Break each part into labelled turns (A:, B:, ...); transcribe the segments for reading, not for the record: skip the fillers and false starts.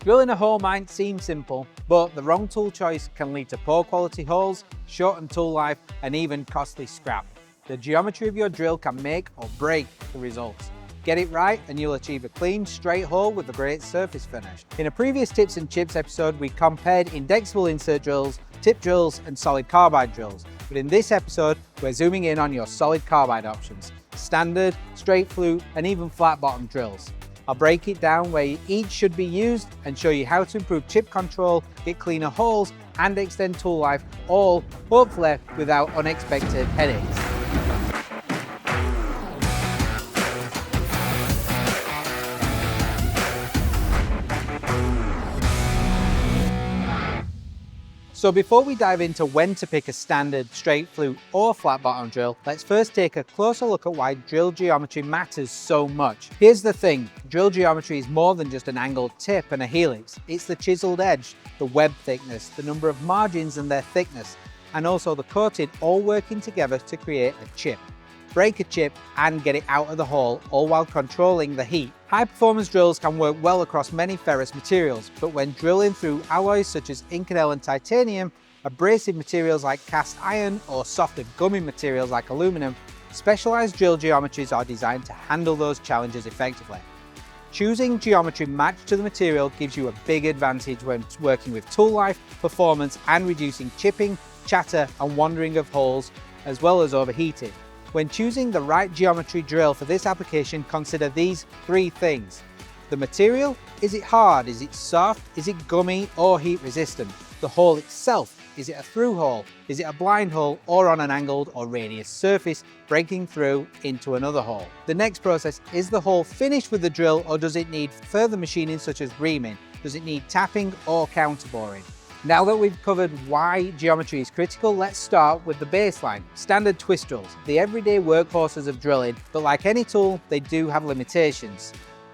A: Drilling a hole might seem simple, but the wrong tool choice can lead to poor quality holes, shortened tool life, and even costly scrap. The geometry of your drill can make or break the results. Get it right and you'll achieve a clean, straight hole with a great surface finish. In a previous tips and chips episode, we compared indexable insert drills, tip drills, and solid carbide drills. But in this episode, we're zooming in on your solid carbide options: standard, straight flute, and even flat bottom drills. I'll break it down where each should be used and show you how to improve chip control, get cleaner holes, and extend tool life, all hopefully without unexpected headaches. So before we dive into when to pick a standard, straight flute or flat bottom drill, let's first take a closer look at why drill geometry matters so much. Here's the thing, drill geometry is more than just an angled tip and a helix. It's the chiseled edge, the web thickness, the number of margins and their thickness, and also the coating all working together to create a chip. Break a chip and get it out of the hole, all while controlling the heat. High performance drills can work well across many ferrous materials, but when drilling through alloys such as Inconel and titanium, abrasive materials like cast iron, or softer gummy materials like aluminum, specialized drill geometries are designed to handle those challenges effectively. Choosing geometry matched to the material gives you a big advantage when working with tool life, performance, and reducing chipping, chatter, and wandering of holes, as well as overheating. When choosing the right geometry drill for this application, consider these three things. The material: is it hard, is it soft, is it gummy or heat resistant? The hole itself: is it a through hole, is it a blind hole, or on an angled or radius surface breaking through into another hole? The next process: is the hole finished with the drill or does it need further machining such as reaming? Does it need tapping or counterboring? Now that we've covered why geometry is critical, let's start with the baseline. Standard twist drills, the everyday workhorses of drilling, but like any tool, they do have limitations.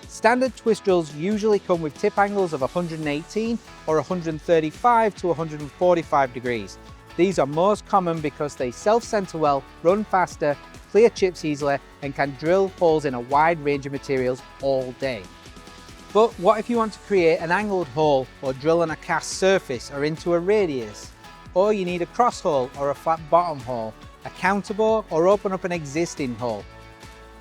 A: Standard twist drills usually come with tip angles of 118 or 135 to 145 degrees. These are most common because they self-center well, run faster, clear chips easily, and can drill holes in a wide range of materials all day. But what if you want to create an angled hole or drill on a cast surface or into a radius? Or you need a cross hole or a flat bottom hole, a counterbore, or open up an existing hole?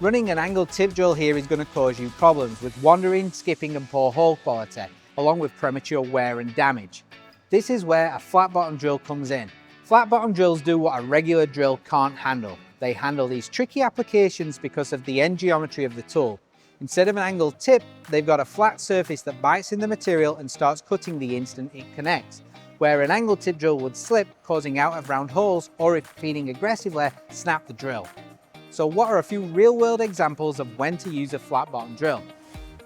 A: Running an angled tip drill here is going to cause you problems with wandering, skipping, and poor hole quality, along with premature wear and damage. This is where a flat bottom drill comes in. Flat bottom drills do what a regular drill can't handle. They handle these tricky applications because of the end geometry of the tool. Instead of an angled tip, they've got a flat surface that bites in the material and starts cutting the instant it connects, where an angled tip drill would slip, causing out of round holes, or if feeding aggressively, snap the drill. So what are a few real-world examples of when to use a flat bottom drill?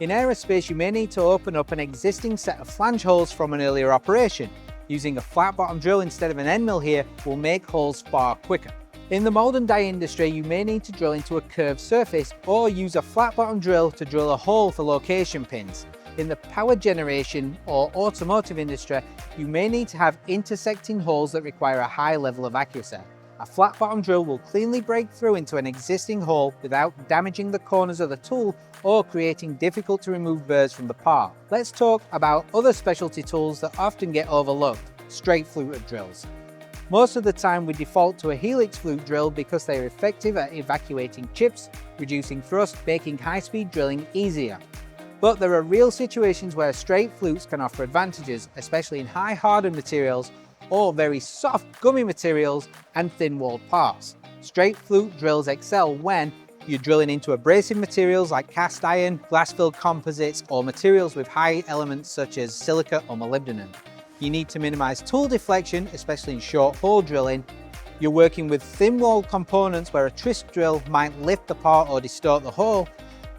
A: In aerospace, you may need to open up an existing set of flange holes from an earlier operation. Using a flat bottom drill instead of an end mill here will make holes far quicker. In the mold and die industry, you may need to drill into a curved surface or use a flat bottom drill to drill a hole for location pins. In the power generation or automotive industry, you may need to have intersecting holes that require a high level of accuracy. A flat bottom drill will cleanly break through into an existing hole without damaging the corners of the tool or creating difficult to remove burrs from the part. Let's talk about other specialty tools that often get overlooked: straight fluted drills. Most of the time we default to a helix flute drill because they are effective at evacuating chips, reducing thrust, making high-speed drilling easier. But there are real situations where straight flutes can offer advantages, especially in high-hardened materials or very soft gummy materials and thin-walled parts. Straight flute drills excel when you're drilling into abrasive materials like cast iron, glass-filled composites, or materials with high elements such as silica or molybdenum. You need to minimize tool deflection, especially in short hole drilling. You're working with thin-walled components where a twist drill might lift the part or distort the hole,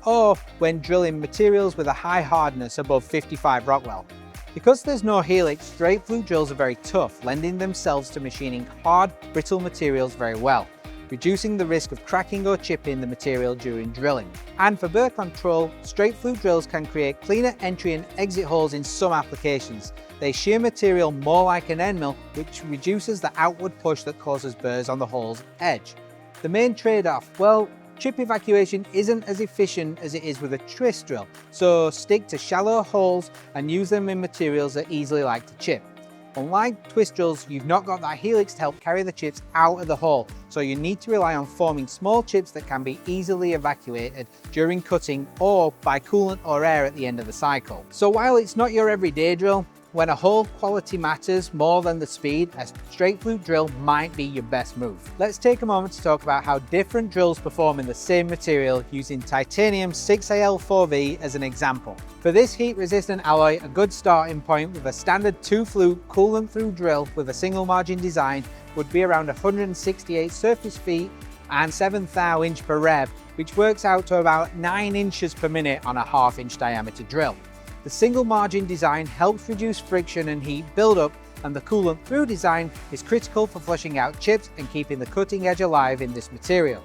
A: or when drilling materials with a high hardness above 55 Rockwell. Because there's no helix, straight flute drills are very tough, lending themselves to machining hard, brittle materials very well, reducing the risk of cracking or chipping the material during drilling. And for burr control, straight flute drills can create cleaner entry and exit holes in some applications. They shear material more like an end mill, which reduces the outward push that causes burrs on the hole's edge. The main trade-off, well, Chip evacuation isn't as efficient as it is with a twist drill, so stick to shallow holes and use them in materials that easily like to chip. Unlike twist drills, you've not got that helix to help carry the chips out of the hole, so you need to rely on forming small chips that can be easily evacuated during cutting or by coolant or air at the end of the cycle. So while it's not your everyday drill, when a hole quality matters more than the speed, a straight flute drill might be your best move. Let's take a moment to talk about how different drills perform in the same material using titanium 6Al4V as an example. For this heat-resistant alloy, a good starting point with a standard 2-flute coolant through drill with a single margin design would be around 168 surface feet and 7 thou inch per rev, which works out to about 9 inches per minute on a 1/2 inch diameter drill. The single margin design helps reduce friction and heat buildup, and the coolant through design is critical for flushing out chips and keeping the cutting edge alive in this material.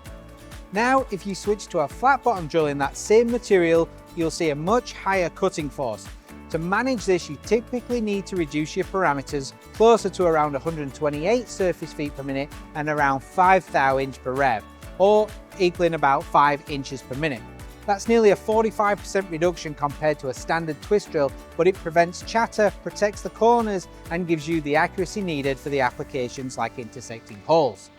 A: Now, if you switch to a flat bottom drill in that same material, you'll see a much higher cutting force. To manage this, you typically need to reduce your parameters closer to around 128 surface feet per minute and around 5 thou inch per rev, or equaling about 5 inches per minute. That's nearly a 45% reduction compared to a standard twist drill, but it prevents chatter, protects the corners, and gives you the accuracy needed for the applications like intersecting holes.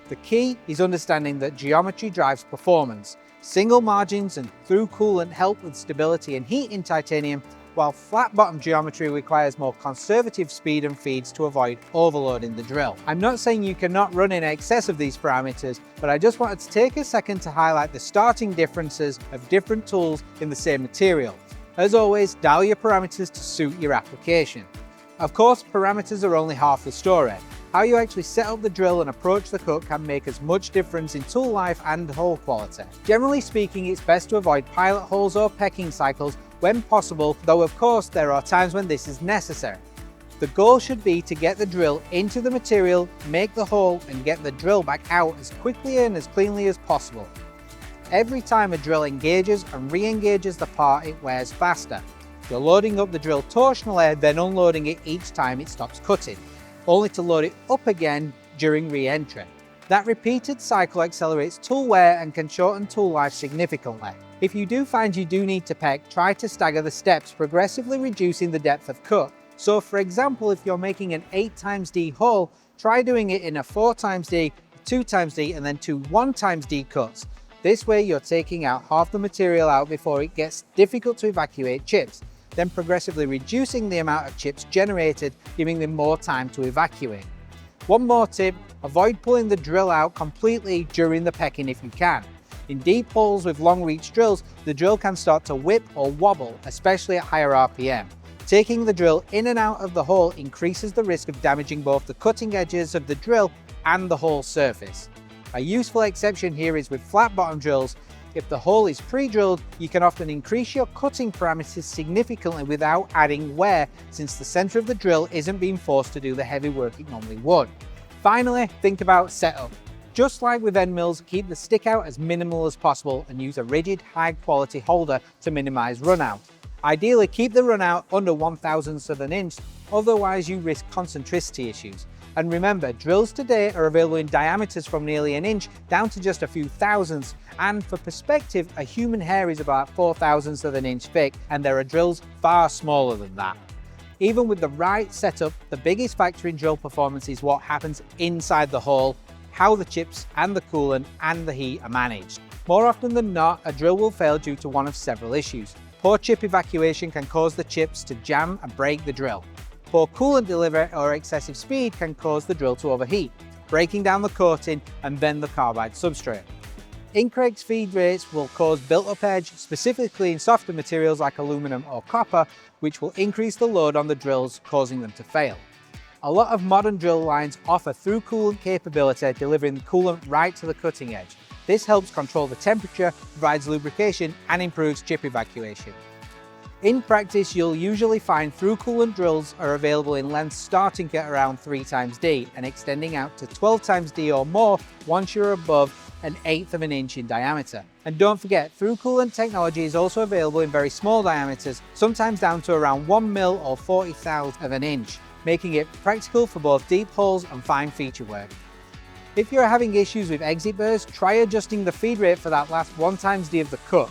A: The key is understanding that geometry drives performance. Single margins and through coolant help with stability and heat in titanium, while flat bottom geometry requires more conservative speed and feeds to avoid overloading the drill. I'm not saying you cannot run in excess of these parameters, but I just wanted to take a second to highlight the starting differences of different tools in the same material. As always, dial your parameters to suit your application. Of course, parameters are only half the story. How you actually set up the drill and approach the cut can make as much difference in tool life and hole quality. Generally speaking, it's best to avoid pilot holes or pecking cycles when possible, though of course there are times when this is necessary. The goal should be to get the drill into the material, make the hole, and get the drill back out as quickly and as cleanly as possible. Every time a drill engages and re-engages the part, it wears faster. You're loading up the drill torsionally, then unloading it each time it stops cutting, only to load it up again during re-entry. That repeated cycle accelerates tool wear and can shorten tool life significantly. If you do find you do need to peck, try to stagger the steps, progressively reducing the depth of cut. So for example, if you're making an 8xD hole, try doing it in a 4xD, 2xD, and then 2 1xD cuts. This way you're taking out half the material out before it gets difficult to evacuate chips, then progressively reducing the amount of chips generated, giving them more time to evacuate. One more tip, avoid pulling the drill out completely during the pecking if you can. In deep holes with long reach drills, the drill can start to whip or wobble, especially at higher RPM. Taking the drill in and out of the hole increases the risk of damaging both the cutting edges of the drill and the hole surface. A useful exception here is with flat bottom drills. If the hole is pre-drilled, you can often increase your cutting parameters significantly without adding wear, since the center of the drill isn't being forced to do the heavy work it normally would. Finally, think about setup. Just like with end mills, keep the stick out as minimal as possible and use a rigid, high quality holder to minimize runout. Ideally, keep the runout under 1/1000th of an inch, otherwise you risk concentricity issues. And remember, drills today are available in diameters from nearly an inch down to just a few thousandths, and for perspective, a human hair is about 4/1000th of an inch thick, and there are drills far smaller than that. Even with the right setup, the biggest factor in drill performance is what happens inside the hole, how the chips and the coolant and the heat are managed. More often than not, a drill will fail due to one of several issues. Poor chip evacuation can cause the chips to jam and break the drill. Poor coolant delivery or excessive speed can cause the drill to overheat, breaking down the coating and then the carbide substrate. Incorrect feed rates will cause built-up edge, specifically in softer materials like aluminum or copper, which will increase the load on the drills, causing them to fail. A lot of modern drill lines offer through coolant capability, delivering the coolant right to the cutting edge. This helps control the temperature, provides lubrication, and improves chip evacuation. In practice, you'll usually find through coolant drills are available in lengths starting at around 3xD and extending out to 12xD or more once you're above an 1/8 of an inch in diameter. And don't forget, through coolant technology is also available in very small diameters, sometimes down to around 1 mil or 40,000th of an inch, making it practical for both deep holes and fine feature work. If you're having issues with exit burrs, try adjusting the feed rate for that last 1x(d) of the cut.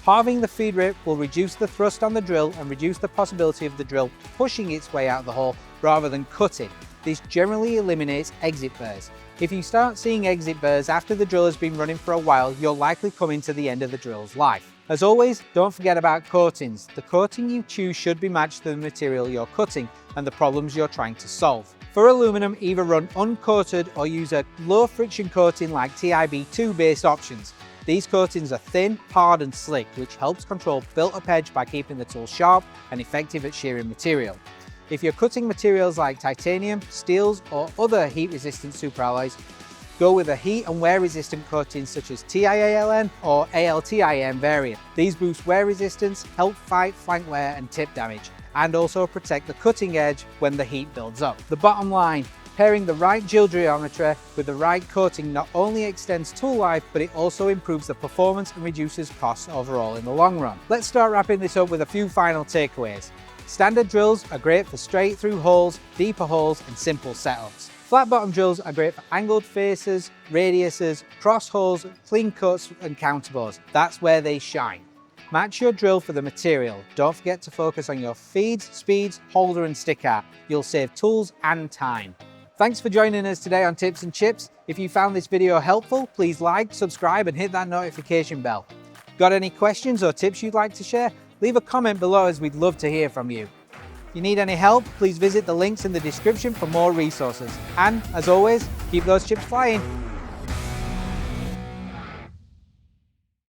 A: Halving the feed rate will reduce the thrust on the drill and reduce the possibility of the drill pushing its way out of the hole rather than cutting. This generally eliminates exit burrs. If you start seeing exit burrs after the drill has been running for a while, you're likely coming to the end of the drill's life. As always, don't forget about coatings. The coating you choose should be matched to the material you're cutting and the problems you're trying to solve. For aluminum, either run uncoated or use a low friction coating like TIB2 based options. These coatings are thin, hard and slick, which helps control built-up edge by keeping the tool sharp and effective at shearing material. If you're cutting materials like titanium, steels or other heat-resistant superalloys, go with a heat and wear-resistant coatings such as TIALN or ALTIM variant. These boost wear resistance, help fight flank wear and tip damage, and also protect the cutting edge when the heat builds up. The bottom line, pairing the right drill geometry with the right coating not only extends tool life, but it also improves the performance and reduces costs overall in the long run. Let's start wrapping this up with a few final takeaways. Standard drills are great for straight through holes, deeper holes and simple setups. Flat bottom drills are great for angled faces, radiuses, cross holes, clean cuts and counterbores. That's where they shine. Match your drill for the material. Don't forget to focus on your feeds, speeds, holder and sticker. You'll save tools and time. Thanks for joining us today on Tips and Chips. If you found this video helpful, please like, subscribe and hit that notification bell. Got any questions or tips you'd like to share? Leave a comment below as we'd love to hear from you. If you need any help, please visit the links in the description for more resources. And as always, keep those chips flying.